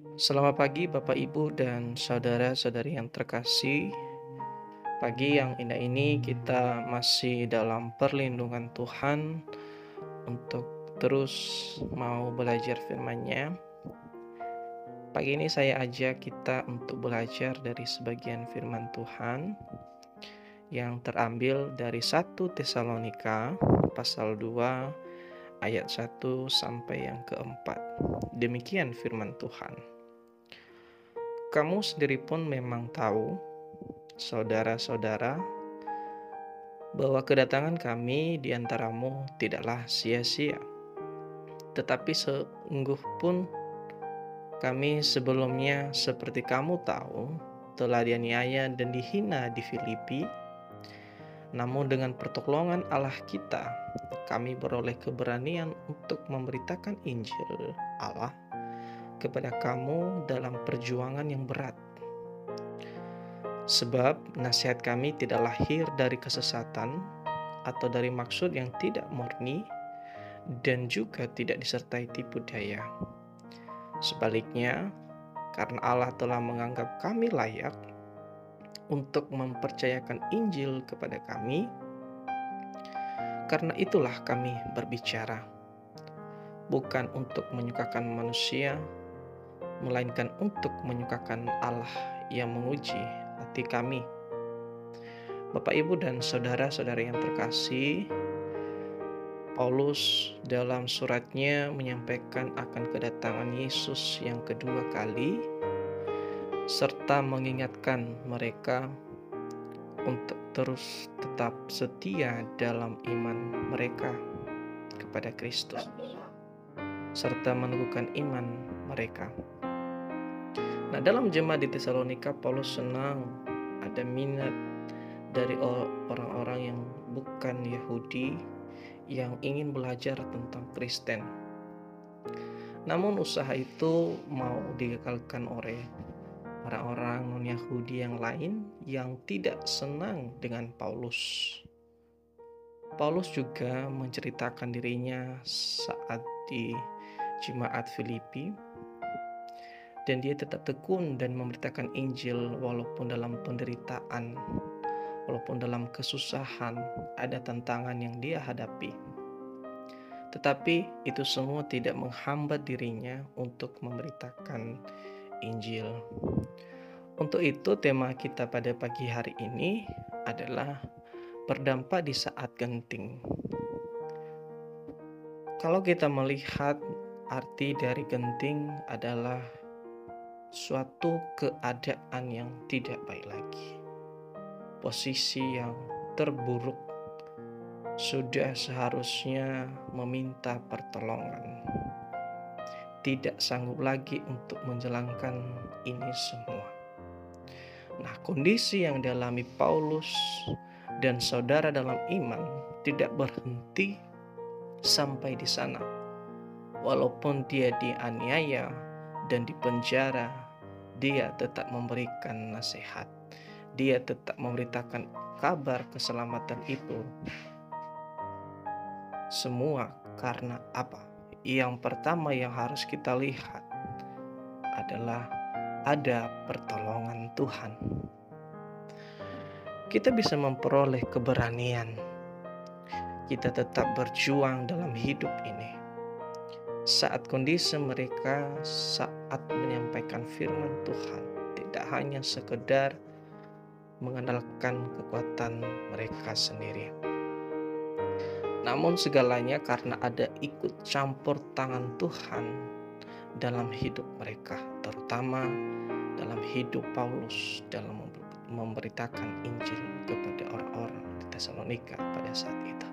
Selamat pagi Bapak Ibu dan saudara-saudari yang terkasih. Pagi yang indah ini kita masih dalam perlindungan Tuhan untuk terus mau belajar firman-Nya. Pagi ini saya ajak kita untuk belajar dari sebagian firman Tuhan yang terambil dari 1 Tesalonika pasal 2 ayat 1 sampai yang keempat. Demikian firman Tuhan. Kamu sendiri pun memang tahu, saudara-saudara, bahwa kedatangan kami di antaramu tidaklah sia-sia. Tetapi sungguh pun kami sebelumnya seperti kamu tahu, telah dianiaya dan dihina di Filipi. Namun dengan pertolongan Allah kita, kami beroleh keberanian untuk memberitakan Injil Allah kepada kamu dalam perjuangan yang berat. Sebab nasihat kami tidak lahir dari kesesatan atau dari maksud yang tidak murni dan juga tidak disertai tipu daya. Sebaliknya, karena Allah telah menganggap kami layak untuk mempercayakan Injil kepada kami, karena itulah kami berbicara, bukan untuk menyukakan manusia, melainkan untuk menyukakan Allah yang menguji hati kami. Bapak, Ibu, dan saudara-saudara yang terkasih, Paulus dalam suratnya menyampaikan akan kedatangan Yesus yang kedua kali, serta mengingatkan mereka untuk terus tetap setia dalam iman mereka kepada Kristus, serta meneguhkan iman mereka. Nah, dalam jemaat di Tesalonika, Paulus senang ada minat dari orang-orang yang bukan Yahudi yang ingin belajar tentang Kristen. Namun usaha itu mau digagalkan oleh orang-orang non-Yahudi yang lain yang tidak senang dengan Paulus. Paulus juga menceritakan dirinya saat di jemaat Filipi, dan dia tetap tekun dan memberitakan Injil walaupun dalam penderitaan, walaupun dalam kesusahan, ada tantangan yang dia hadapi. Tetapi itu semua tidak menghambat dirinya untuk memberitakan Injil. Untuk itu tema kita pada pagi hari ini adalah berdampak di saat genting. Kalau kita melihat arti dari genting adalah suatu keadaan yang tidak baik lagi, posisi yang terburuk, sudah seharusnya meminta pertolongan, tidak sanggup lagi untuk menjalankan ini semua. Nah, kondisi yang dialami Paulus dan saudara dalam iman tidak berhenti sampai di sana. Walaupun dia dianiaya dan dipenjara, dia tetap memberikan nasihat. Dia tetap memberitakan kabar keselamatan itu. Semua karena apa? Yang pertama yang harus kita lihat adalah ada pertolongan Tuhan. Kita bisa memperoleh keberanian. Kita tetap berjuang dalam hidup ini. Saat kondisi mereka saat menyampaikan firman Tuhan tidak hanya sekedar mengandalkan kekuatan mereka sendiri, namun segalanya karena ada ikut campur tangan Tuhan dalam hidup mereka, terutama dalam hidup Paulus dalam memberitakan Injil kepada orang-orang di Tesalonika pada saat itu.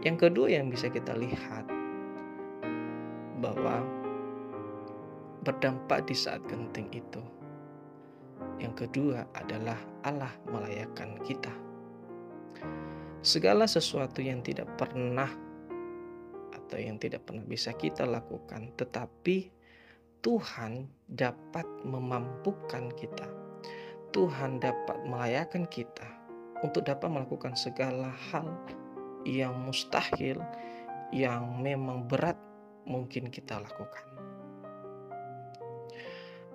Yang kedua yang bisa kita lihat bahwa berdampak di saat genting itu, yang kedua adalah Allah melayakkan kita. Segala sesuatu yang tidak pernah atau yang tidak pernah bisa kita lakukan, tetapi Tuhan dapat memampukan kita. Tuhan dapat melayakkan kita untuk dapat melakukan segala hal yang mustahil, yang memang berat mungkin kita lakukan.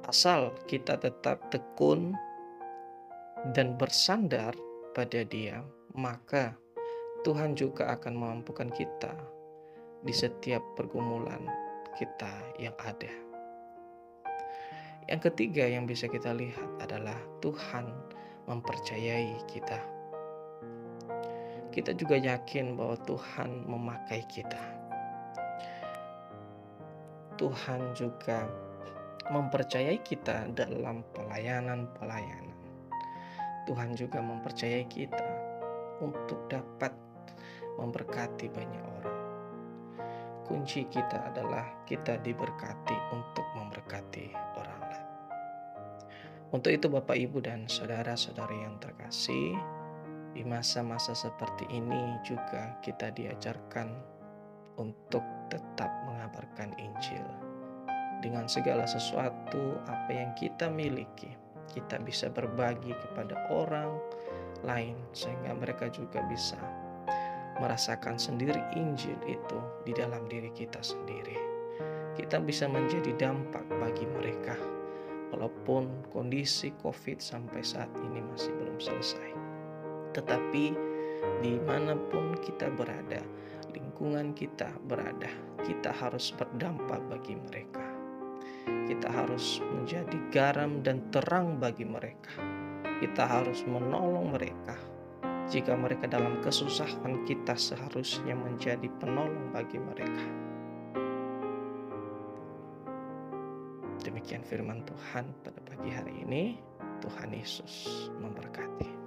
Asal kita tetap tekun dan bersandar pada Dia, maka Tuhan juga akan memampukan kita di setiap pergumulan kita yang ada. Yang ketiga yang bisa kita lihat adalah Tuhan mempercayai kita. Kita juga yakin bahwa Tuhan memakai kita. Tuhan juga mempercayai kita dalam pelayanan-pelayanan. Tuhan juga mempercayai kita untuk dapat memberkati banyak orang. Kunci kita adalah kita diberkati untuk memberkati orang lain. Untuk itu Bapak, Ibu, dan saudara-saudari yang terkasih, di masa-masa seperti ini juga kita diajarkan untuk tetap mengabarkan Injil. Dengan segala sesuatu apa yang kita miliki, kita bisa berbagi kepada orang lain sehingga mereka juga bisa merasakan sendiri Injil itu di dalam diri kita sendiri. Kita bisa menjadi dampak bagi mereka walaupun kondisi COVID sampai saat ini masih belum selesai. Tetapi dimanapun kita berada, lingkungan kita berada, kita harus berdampak bagi mereka. Kita harus menjadi garam dan terang bagi mereka. Kita harus menolong mereka. Jika mereka dalam kesusahan, kita seharusnya menjadi penolong bagi mereka. Demikian firman Tuhan pada pagi hari ini. Tuhan Yesus memberkati.